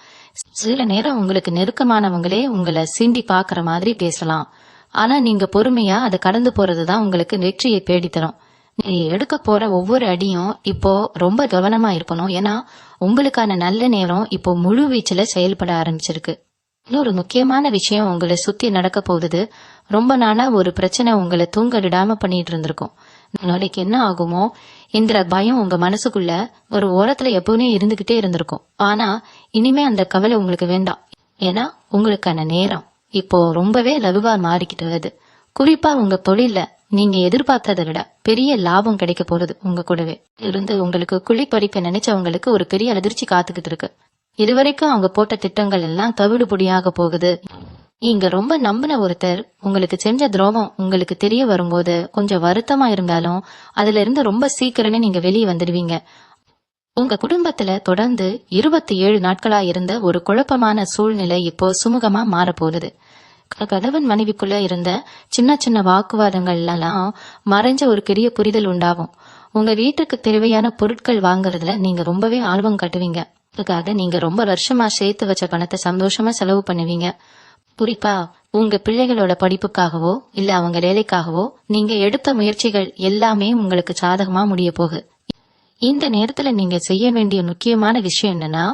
சில நேரம் உங்களுக்கு நெருக்கமானவங்களே உங்களை சீண்டி பாக்குற மாதிரி பேசலாம். ஆனா நீங்க பொறுமையா அதை கடந்து போறதுதான் உங்களுக்கு வெற்றியை தேடித்தரும். நீங்க எடுக்க போற ஒவ்வொரு அடியும் இப்போ ரொம்ப கவனமா இருக்கணும். ஏன்னா உங்களுக்கான நல்ல நேரம் இப்போ முழு வீச்சுல செயல்பட ஆரம்பிச்சிருக்கு. இன்னொரு முக்கியமான விஷயம் உங்களை சுத்தி நடக்க போகுது. ரொம்ப நாளா ஒரு பிரச்சனை உங்களை தூங்க விடாம பண்ணிட்டு இருந்திருக்கும். நாளைக்கு என்ன ஆகுமோ என்கிற பயம் உங்க மனசுக்குள்ள ஒரு ஓரத்துல எப்பவுமே இருந்துகிட்டே இருந்திருக்கும். ஆனா இனிமே அந்த கவலை உங்களுக்கு வேண்டாம். ஏன்னா உங்களுக்கான நேரம் இப்போ ரொம்பவே லகுவா மாறிக்கிட்டு வருது. குறிப்பா உங்க தொழில நீங்க எதிர்பார்த்ததை விட பெரிய லாபம் கிடைக்க போறது. உங்க கூடவே இருந்து உங்களுக்கு குழிப்பறிப்பை நினைச்சவங்களுக்கு ஒரு பெரிய அதிர்ச்சி காத்துக்கிட்டு இருக்கு. இதுவரைக்கும் அவங்க போட்ட திட்டங்கள் எல்லாம் தவிடுபொடியாக போகுது. நீங்க ரொம்ப நம்பின ஒருத்தர் உங்களுக்கு செஞ்ச துரோகம் உங்களுக்கு தெரிய வரும்போது கொஞ்சம் வருத்தமா இருந்தாலும் அதுல இருந்து ரொம்ப சீக்கிரமே நீங்க வெளியே வந்துடுவீங்க. உங்க குடும்பத்துல தொடர்ந்து 27 நாட்களா இருந்த ஒரு குழப்பமான சூழ்நிலை இப்போ சுமூகமா மாறப்போகுது. கணவன் மனைவிக்குள்ள இருந்த சின்ன சின்ன வாக்குவாதங்கள் எல்லாம் மறைஞ்ச ஒரு பெரிய புரிதல் உண்டாகும். உங்க வீட்டுக்கு தேவையான பொருட்கள் வாங்குறதுல நீங்க ரொம்பவே ஆர்வம் காட்டுவீங்க. அதுக்காக நீங்க ரொம்ப வருஷமா சேர்த்து வச்ச பணத்தை சந்தோஷமா செலவு பண்ணுவீங்க. குறிப்பா உங்க பிள்ளைகளோட படிப்புக்காகவோ இல்ல அவங்க வேலைக்காகவோ நீங்க எடுத்த முயற்சிகள் எல்லாமே உங்களுக்கு சாதகமா முடிய போகுது. இந்த நேரத்துல நீங்க செய்ய வேண்டிய முக்கியமான விஷயம் என்னன்னா,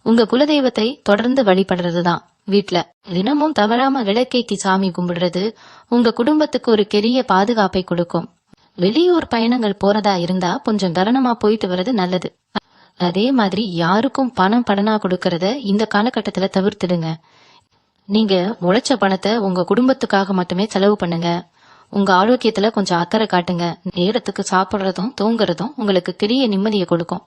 உங்க குலதெய்வத்தை தொடர்ந்து வழிபடுறதுதான். வீட்டுல தினமும் தவறாம விளக்கேத்தி சாமி கும்பிடுறது உங்க குடும்பத்துக்கு ஒரு பெரிய பாதுகாப்பை கொடுக்கும். வெளியூர் பயணங்கள் போறதா இருந்தா கொஞ்சம் கவனமா போயிட்டு வர்றது நல்லது. அதே மாதிரி யாருக்கும் பணம் கடனா கொடுக்கறத இந்த காலகட்டத்துல தவிர்த்துடுங்க. நீங்க உழைச்ச பணத்தை உங்க குடும்பத்துக்காக மட்டுமே செலவு பண்ணுங்க. உங்க ஆரோக்கியத்துல கொஞ்சம் அக்கறை காட்டுங்க. நேரத்துக்கு சாப்பிடுறதும் தூங்குறதும் உங்களுக்கு பெரிய நிம்மதியை கொடுக்கும்.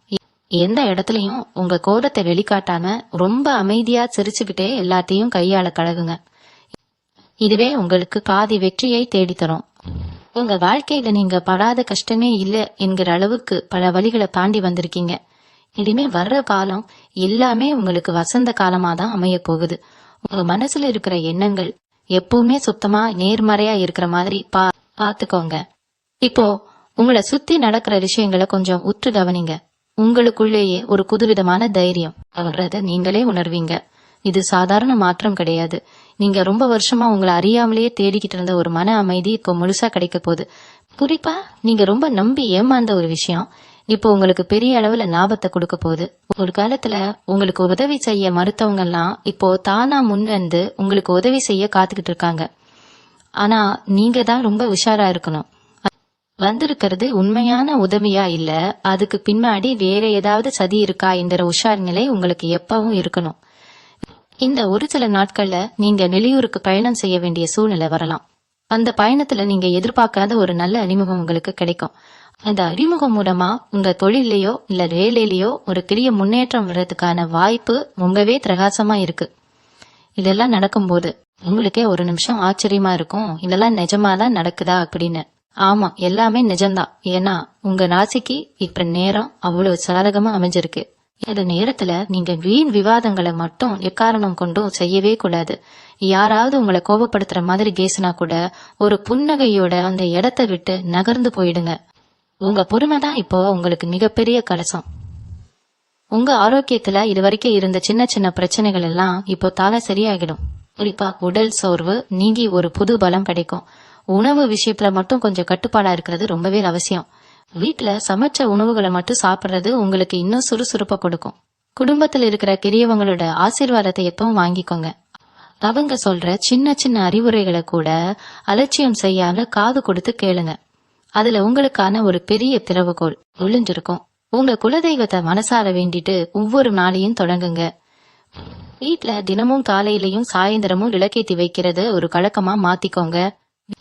எந்த இடத்துலயும் உங்க கோபத்தை வெளிக்காட்டாம ரொம்ப அமைதியா சிரிச்சுக்கிட்டே எல்லாத்தையும் கையாள கழகுங்க. இதுவே உங்களுக்கு பாதி வெற்றியை தேடித்தரும். உங்க வாழ்க்கையில நீங்க படாத கஷ்டமே இல்ல என்கிற அளவுக்கு பல வழிகளை தாண்டி வந்திருக்கீங்க. இனிமே வர்ற காலம் எல்லாமே உங்களுக்கு வசந்த காலமா தான் அமைய போகுது. உங்க மனசுல இருக்கிற எண்ணங்கள் எப்பவுமே சுத்தமா நேர்மறையா இருக்கிற மாதிரி பாத்துக்கோங்க. இப்போ உங்களை சுத்தி நடக்கிற விஷயங்களை கொஞ்சம் உற்று கவனிங்க. உங்களுக்குள்ளேயே ஒரு புதுவிதமான தைரியம் வர்றத நீங்களே உணர்வீங்க. இது சாதாரண மாற்றம் கிடையாது. நீங்க ரொம்ப வருஷமா உங்களை அறியாமலேயே தேடிக்கிட்டு இருந்த ஒரு மன அமைதி இப்போ முழுசா கிடைக்க போகுது. குறிப்பா நீங்க ரொம்ப நம்பி ஏமாந்த ஒரு விஷயம் இப்போ உங்களுக்கு பெரிய அளவுல லாபத்தை கொடுக்க போகுது. ஒரு காலத்துல உங்களுக்கு உதவி செய்ய மறுத்தவங்க எல்லாம் இப்போ தானா முன் வந்து உங்களுக்கு உதவி செய்ய காத்துக்கிட்டு இருக்காங்க. ஆனா நீங்க தான் ரொம்ப உஷாரா இருக்கணும். வந்திருக்கிறது உண்மையான உதவியா இல்ல அதுக்கு பின்னாடி வேற ஏதாவது சதி இருக்கா என்கிற உஷார் நிலை உங்களுக்கு எப்பவும் இருக்கணும். இந்த ஒரு சில நாட்கள்ல நீங்க வெளியூருக்கு பயணம் செய்ய வேண்டிய சூழ்நிலை வரலாம். அந்த பயணத்துல நீங்க எதிர்பார்க்காத ஒரு நல்ல அறிமுகம் உங்களுக்கு கிடைக்கும். அந்த அறிமுகம் மூலமா உங்க தொழிலையோ இல்ல வேலையிலயோ ஒரு பெரிய முன்னேற்றம் வர்றதுக்கான வாய்ப்பு ரொம்பவே பிரகாசமா இருக்கு. இதெல்லாம் நடக்கும்போது உங்களுக்கே ஒரு நிமிஷம் ஆச்சரியமா இருக்கும், இதெல்லாம் நிஜமாதான் நடக்குதா அப்படின்னு. ஆமா, எல்லாமே நிஜம்தான். ஏன்னா உங்க ராசிக்கு இப்ப நேரம் அவ்வளவு சாதகமா அமைஞ்சிருக்கு. இந்த நேரத்துல நீங்க வீண் விவாதங்களை மட்டும் எக்காரணம் கொண்டும் செய்யவே கூடாது. யாராவது உங்களை கோபப்படுத்துற மாதிரி பேசினா கூட ஒரு புன்னகையோட அந்த இடத்தை விட்டு நகர்ந்து போயிடுங்க. உங்க பொறுமைதான் இப்போ உங்களுக்கு மிகப்பெரிய கலசம். உங்க ஆரோக்கியத்துல இதுவரைக்கும் இருந்த சின்ன சின்ன பிரச்சனைகள் எல்லாம் இப்போ தால சரியாகிடும். குறிப்பா உடல் சோர்வு நீங்கி ஒரு புது பலம் கிடைக்கும். உணவு விஷயத்துல மட்டும் கொஞ்சம் கட்டுப்பாடா இருக்கிறது ரொம்பவே அவசியம். வீட்டுல சமைச்ச உணவுகளை மட்டும் சாப்பிடுறது உங்களுக்கு இன்னும் சுறுசுறுப்பை கொடுக்கும். குடும்பத்துல இருக்கிற பெரியவங்களோட ஆசீர்வாதத்தை எப்பவும் வாங்கிக்கோங்க. அவங்க சொல்ற சின்ன சின்ன அறிவுரைகளை கூட அலட்சியம் செய்யாம காது கொடுத்து கேளுங்க. அதுல உங்களுக்கான ஒரு பெரிய திறவுகோல் ஒளிஞ்சிருக்கும். உங்க குலதெய்வத்தை மனசார வேண்டிட்டு ஒவ்வொரு நாளையும் தொடங்குங்க. வீட்டுல தினமும் காலையிலயும் சாயந்தரமும் விளக்கேத்தி வைக்கிறது ஒரு கழக்கமா மாத்திக்கோங்க.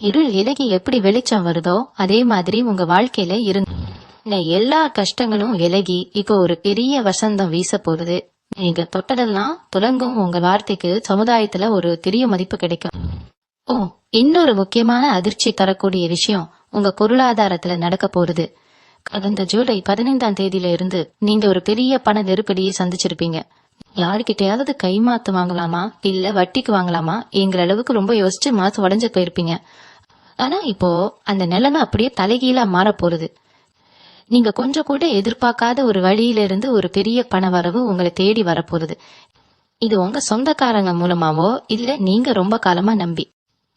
இருள் விலகி எப்படி வெளிச்சம் வருதோ அதே மாதிரி உங்க வாழ்க்கையில இருந்த எல்லா கஷ்டங்களும் விலகி இப்போ ஒரு பெரிய வசந்தம் வீச போகுது. நீங்க தொட்டதெல்லாம் துலங்கும். உங்க வார்த்தைக்கு சமுதாயத்துல ஒரு பெரிய மதிப்பு கிடைக்கும். இன்னொரு முக்கியமான அதிர்ச்சி தரக்கூடிய விஷயம் உங்க பொருளாதாரத்துல நடக்க போகுது. கடந்த ஜூலை 15ஆம் தேதியில இருந்து நீங்க ஒரு பெரிய பண நெருக்கடியை சந்திச்சிருப்பீங்க. யாருக்கிட்டையாவது கைமாத்து வாங்கலாமா இல்ல வட்டிக்கு வாங்கலாமா என்கிற அளவுக்கு ரொம்ப யோசிச்சு மாசம் உடஞ்சு போயிருப்பீங்க. ஆனா இப்போ அந்த நிலைமை அப்படியே தலைகீழா மாற போறது. நீங்க கொஞ்சம் கூட எதிர்பார்க்காத ஒரு வழியில இருந்து ஒரு பெரிய பண வரவு உங்களை தேடி வரப்போகுது. இது உங்க சொந்தக்காரங்க மூலமாவோ இல்ல நீங்க ரொம்ப காலமா நம்பி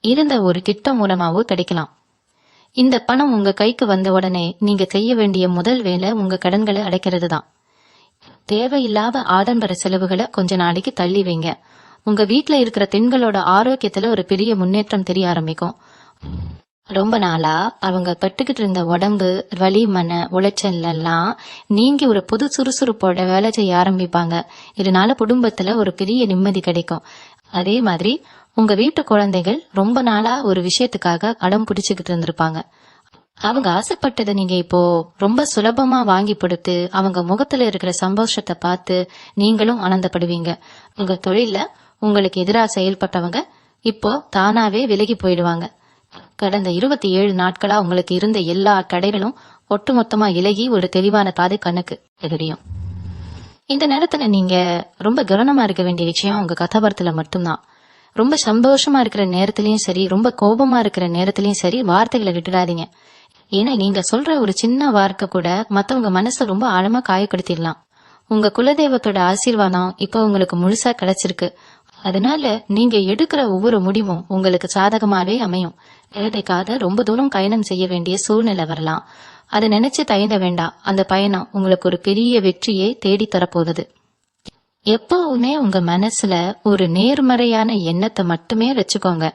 இருந்த ஒரு திட்டம் மூலமாவோ கிடைக்கலாம். இந்த பணம் உங்க கைக்கு வந்த உடனே நீங்க செய்ய வேண்டிய முதல் வேலை உங்க கடன்களை அடைக்கிறது தான். தேவையில்லாத ஆடம்பர செலவுகளை கொஞ்ச நாளைக்கு தள்ளி வைங்க. உங்க வீட்டுல இருக்கிற பெண்களோட ஆரோக்கியத்துல ஒரு பெரிய முன்னேற்றம் தெரிய ஆரம்பிக்கும். ரொம்ப நாளா அவங்க பட்டுக்கிட்டு இருந்த உடம்பு வலி மன உளைச்சல் எல்லாம் நீங்கி ஒரு புது சுறுசுறுப்போட வேலை செய்ய ஆரம்பிப்பாங்க. இதனால குடும்பத்துல ஒரு பெரிய நிம்மதி கிடைக்கும். அதே மாதிரி உங்க வீட்டு குழந்தைகள் ரொம்ப நாளா ஒரு விஷயத்துக்காக அடம் பிடிச்சுக்கிட்டு இருந்திருப்பாங்க. அவங்க ஆசைப்பட்டதை நீங்க இப்போ ரொம்ப சுலபமா வாங்கி கொடுத்து அவங்க முகத்துல இருக்கிற சந்தோஷத்தை பார்த்து நீங்களும் ஆனந்தப்படுவீங்க. உங்க தொழில உங்களுக்கு எதிராக செயல்பட்டவங்க இப்போ தானாவே விலகி போயிடுவாங்க. கடந்த 27 நாட்களா உங்களுக்கு இருந்த எல்லா தடைகளும் ஒட்டுமொத்தமா இலகி ஒரு தெளிவான பாதை கண்ணுக்கு தெரியும். இந்த நேரத்துல நீங்க ரொம்ப கவனமா இருக்க வேண்டிய விஷயம் உங்க கதாபாத்திரத்துல மட்டும்தான். ரொம்ப சந்தோஷமா இருக்கிற நேரத்திலயும் சரி, ரொம்ப கோபமா இருக்கிற நேரத்திலயும் சரி, வார்த்தைகளை விட்டுடாதீங்க. ஏன்னா நீங்க சொல்ற ஒரு சின்ன வார்த்தை கூட மத்தவங்க மனசை ரொம்ப ஆழமா காயப்படுத்திடலாம். உங்க குலதெய்வத்தோட ஆசீர்வாதம் இப்ப உங்களுக்கு முழுசா கிடைச்சிருக்கு. அதனால நீங்க எடுக்கிற ஒவ்வொரு முடிவும் உங்களுக்கு சாதகமாவே அமையும். வேலைக்காக ரொம்ப தூரம் பயணம் செய்ய வேண்டிய சூழ்நிலை வரலாம். அதை நினைச்சு தயங்க வேண்டாம். அந்த பயணம் உங்களுக்கு ஒரு பெரிய வெற்றியை தேடி தரப்போகுது. எப்பவுமே உங்க மனசுல ஒரு நேர்மறையான எண்ணத்தை மட்டுமே வச்சுக்கோங்க.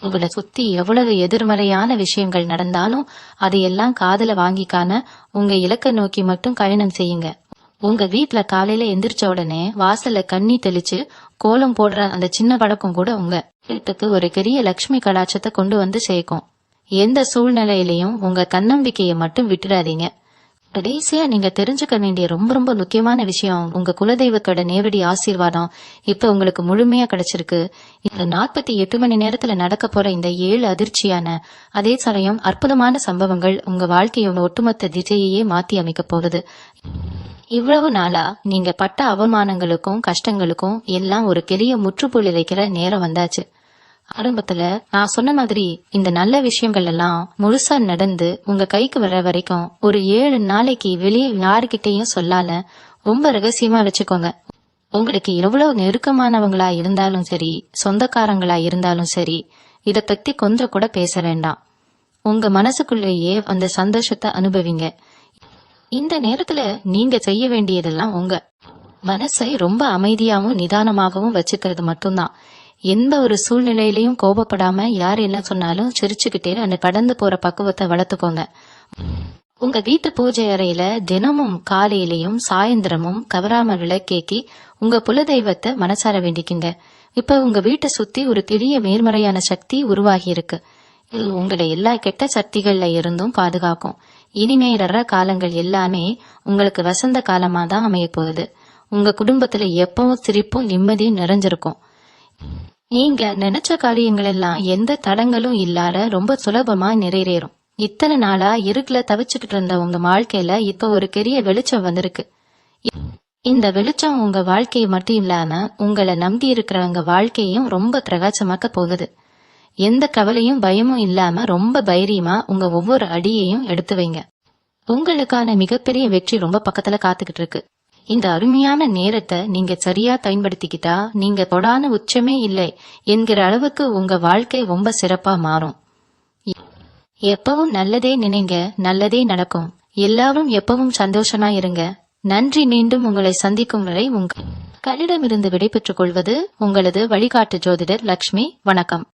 உங்களை சுத்தி எவ்வளவு எதிர்மறையான விஷயங்கள் நடந்தாலும் அதையெல்லாம் காதுல வாங்கிக்காம உங்க இலக்கை நோக்கி மட்டும் பயணம் செய்யுங்க. உங்க வீட்டுல காலையில எந்திரிச்ச உடனே வாசல்ல கண்ணி தெளிச்சு கோலம் போடுற அந்த சின்ன பழக்கம் கூட உங்க வீட்டுக்கு ஒரு பெரிய லட்சுமி கடாட்சத்தை கொண்டு வந்து சேர்க்கும். எந்த சூழ்நிலையிலையும் உங்க தன்னம்பிக்கையை மட்டும் விட்டுடாதீங்க. கடைசியா நீங்க தெரிஞ்சுக்க வேண்டிய ரொம்ப ரொம்ப முக்கியமான விஷயம், உங்க குலதெய்வத்தோட நேரடி ஆசீர்வாதம் இப்ப உங்களுக்கு முழுமையா கிடைச்சிருக்கு. இந்த 48 மணி நேரத்துல நடக்க போற இந்த 7 அதிர்ச்சியான அதே சமயம் அற்புதமான சம்பவங்கள் உங்க வாழ்க்கையோட ஒட்டுமொத்த திசையையே மாத்தி அமைக்க போகுது. இவ்வளவு நாளா நீங்க பட்ட அவமானங்களுக்கும் கஷ்டங்களுக்கும் எல்லாம் ஒரு பெரிய முற்றுப்புள்ளி வைக்கிற நேரம் வந்தாச்சு. ஆரம்பத்துல நான் சொன்ன மாதிரி இந்த நல்ல விஷயங்கள் எல்லாம் முழுசா நடந்து உங்க கைக்கு வர வரைக்கும் ஒரு 7 நாளைக்கு வெளியே யாருக்கிட்டையும் சொல்லால ரொம்ப ரகசியமா வச்சுக்கோங்க. உங்களுக்கு எவ்வளவு நெருக்கமானவங்களா இருந்தாலும் சரி, சொந்தக்காரங்களா இருந்தாலும் சரி, இத பத்தி கொஞ்சம் கூட பேச வேண்டாம். உங்க மனசுக்குள்ளேயே அந்த சந்தோஷத்தை அனுபவிங்க. இந்த நேரத்துல நீங்க செய்ய வேண்டியதெல்லாம் உங்க மனசை ரொம்ப அமைதியாகவும் நிதானமாகவும் வச்சுக்கிறது மட்டும்தான். எந்த ஒரு சூழ்நிலையிலையும் கோபப்படாம யார் என்ன சொன்னாலும் சிரிச்சுக்கிட்டே அந்த கடந்து போற பக்குவத்தை வளர்த்துக்கோங்க. உங்க வீட்டு பூஜை அறையில தினமும் காலையிலையும் சாயந்தரமும் கவராம விளக்கேத்தி உங்க குலதெய்வத்தை மனசார வேண்டிக்குங்க. இப்ப உங்க வீட்டை சுத்தி ஒரு பெரிய நேர்மறையான சக்தி உருவாகி இருக்கு. இது உங்களை எல்லா கெட்ட சக்திகள்ல இருந்தும் பாதுகாக்கும். இனிமேற காலங்கள் எல்லாமே உங்களுக்கு வசந்த காலமா தான் அமைய போகுது. உங்க குடும்பத்துல எப்பவும் சிரிப்பும் நிம்மதியும் நிறைஞ்சிருக்கும். நீங்க நினைச்ச காரியங்கள் எல்லாம் எந்த தடங்களும் இல்லாத ரொம்ப சுலபமா நிறைவேறும். இத்தனை நாளா இருட்டுல தவிச்சுக்கிட்டு இருந்த உங்க வாழ்க்கையில இப்ப ஒரு பெரிய வெளிச்சம் வந்திருக்கு. இந்த வெளிச்சம் உங்க வாழ்க்கையை மட்டும் இல்லாம உங்களை நம்பி இருக்கிறவங்க வாழ்க்கையையும் ரொம்ப பிரகாசமாக்க போகுது. எந்த கவலையும் பயமும் இல்லாம ரொம்ப தைரியமா உங்க ஒவ்வொரு அடியையும் எடுத்து வைங்க. உங்களுக்கான மிகப்பெரிய வெற்றி ரொம்ப பக்கத்துல காத்துக்கிட்டு இருக்கு. இந்த அருமையான நேரத்தை நீங்க சரியா பயன்படுத்திக்கிட்டா நீங்க தொடான உச்சமே இல்லை என்கிற அளவுக்கு உங்க வாழ்க்கை ரொம்ப சிறப்பா மாறும். எப்பவும் நல்லதே நினைங்க, நல்லதே நடக்கும். எல்லாரும் எப்பவும் சந்தோஷமா இருங்க. நன்றி. மீண்டும் உங்களை சந்திக்கும் வரை உங்களிடமிருந்து விடைபெற்றுக் கொள்வது உங்களது வழிகாட்டு ஜோதிடர் லக்ஷ்மி. வணக்கம்.